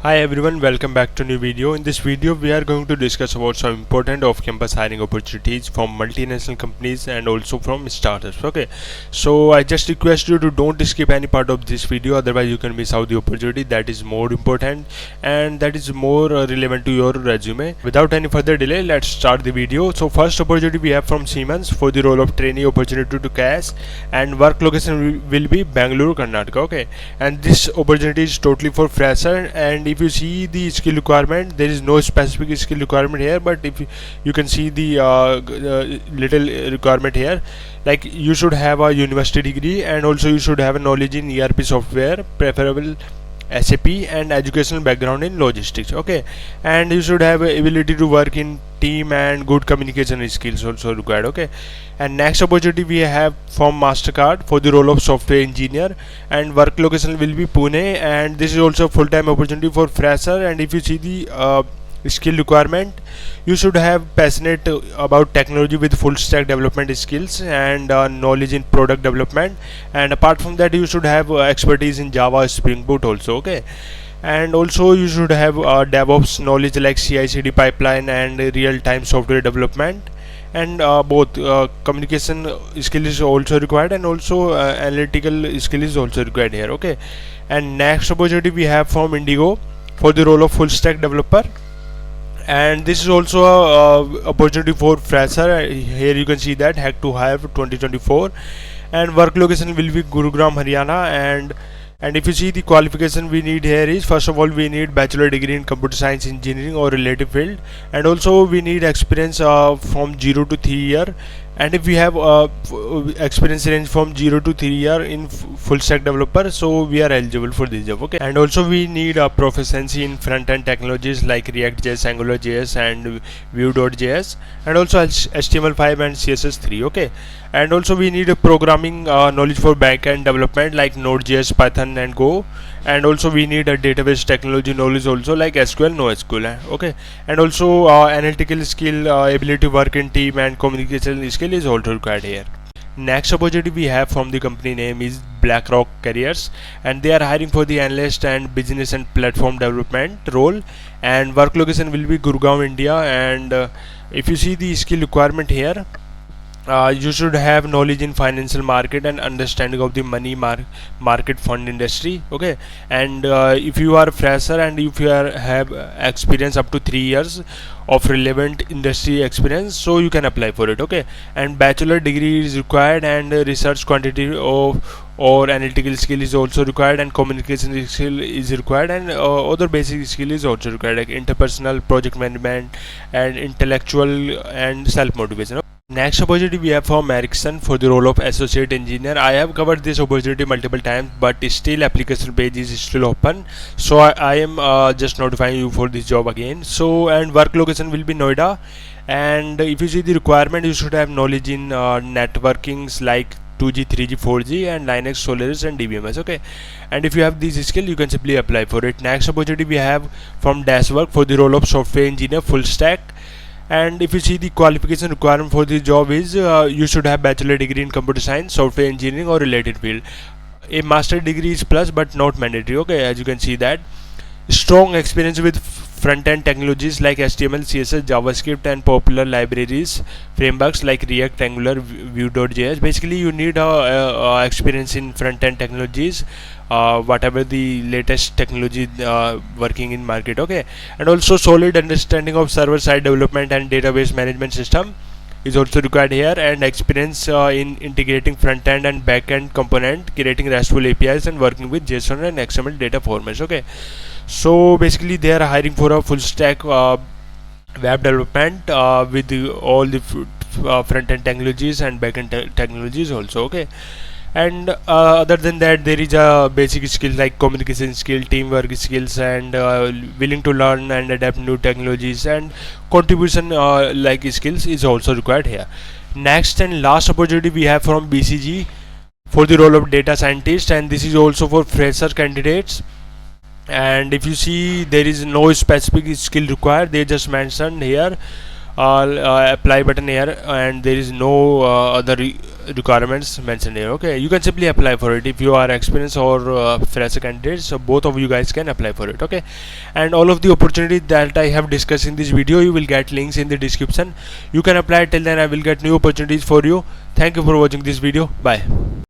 Hi everyone, welcome back to new video. In this video we are going to discuss about some important off-campus hiring opportunities from multinational companies and also from startups. Okay, so I just request you to don't skip any part of this video, otherwise you can miss out the opportunity that is more important and that is more relevant to your resume. Without any further delay, let's start the video. So first opportunity we have from Siemens for the role of trainee opportunity to CAS, and work location will be Bangalore, Karnataka. Okay, and this opportunity is totally for fresher. And if you see the skill requirement, there is no specific skill requirement here, but if you can see the little requirement here, like you should have a university degree and also you should have a knowledge in ERP software, preferable SAP, and educational background in logistics. Okay, and you should have ability to work in team and good communication skills also required. Okay, and next opportunity we have from Mastercard for the role of software engineer, and work location will be Pune, and this is also full-time opportunity for fresher. And if you see the skill requirement, you should have passionate about technology with full stack development skills and knowledge in product development, and apart from that you should have expertise in Java, Spring Boot also. Okay, and also you should have DevOps knowledge like CI/CD pipeline and real-time software development, and both communication skill is also required and also analytical skill is also required here. Okay, and next opportunity we have from Indigo for the role of full stack developer, and this is also a opportunity for fresher. Here you can see that hack to hire 2024, and work location will be Gurugram, Haryana. And if you see the qualification we need here is, first of all we need bachelor degree in computer science engineering or related field, and also we need experience from 0 to 3 year. And if we have experience range from 0 to 3 year in full stack developer, so we are eligible for this job. Okay, and also we need a proficiency in front end technologies like React.js, AngularJS, and Vue.js, and also HTML5 and CSS3. Okay, and also we need a programming knowledge for back end development like Node.js, Python, and Go. And also we need a database technology knowledge also like SQL, NoSQL. Okay, and also analytical skill, ability to work in team, and communication skill is also required here. Next opportunity we have from the company name is BlackRock Careers, and they are hiring for the analyst and business and platform development role, and work location will be Gurgaon, India. And if you see the skill requirement here, you should have knowledge in financial market and understanding of the money market fund industry. Okay, and if you are fresher and if you have experience up to 3 years of relevant industry experience, so you can apply for it. Okay, and bachelor degree is required, and research quantity of or analytical skill is also required, and communication skill is required, and other basic skill is also required like interpersonal, project management, and intellectual and self motivation. Next opportunity we have from Ericsson for the role of associate engineer. I have covered this opportunity multiple times, but still application page is still open, so I am just notifying you for this job again. So, and work location will be Noida, and if you see the requirement, you should have knowledge in networkings like 2G, 3G, 4G, and Linux, Solaris, and DBMS. Okay, and if you have these skills, you can simply apply for it. Next opportunity we have from Dashwork for the role of software engineer full stack, and if you see the qualification requirement for this job is you should have bachelor degree in computer science, software engineering, or related field. A master degree is plus but not mandatory. Okay, as you can see that strong experience with front-end technologies like HTML, CSS, JavaScript, and popular libraries frameworks like React, Angular, Vue.js. Basically you need experience in front-end technologies, whatever the latest technology working in market. Okay, and also solid understanding of server-side development and database management system is also required here, and experience in integrating front-end and back-end component, creating RESTful APIs, and working with JSON and XML data formats. Okay, so basically they are hiring for a full stack web development with all the front-end technologies and back-end technologies also. Okay, and other than that there is a basic skill like communication skill, teamwork skills, and willing to learn and adapt new technologies, and contribution like skills is also required here. Next and last opportunity we have from BCG for the role of data scientist, and this is also for fresher candidates. And if you see, there is no specific skill required, they just mentioned here apply button here, and there is no other requirements mentioned here. Okay, you can simply apply for it if you are experienced or fresher candidate. So both of you guys can apply for it. Okay, and all of the opportunities that I have discussed in this video, you will get links in the description. You can apply. Till then, I will get new opportunities for you. Thank you for watching this video. Bye.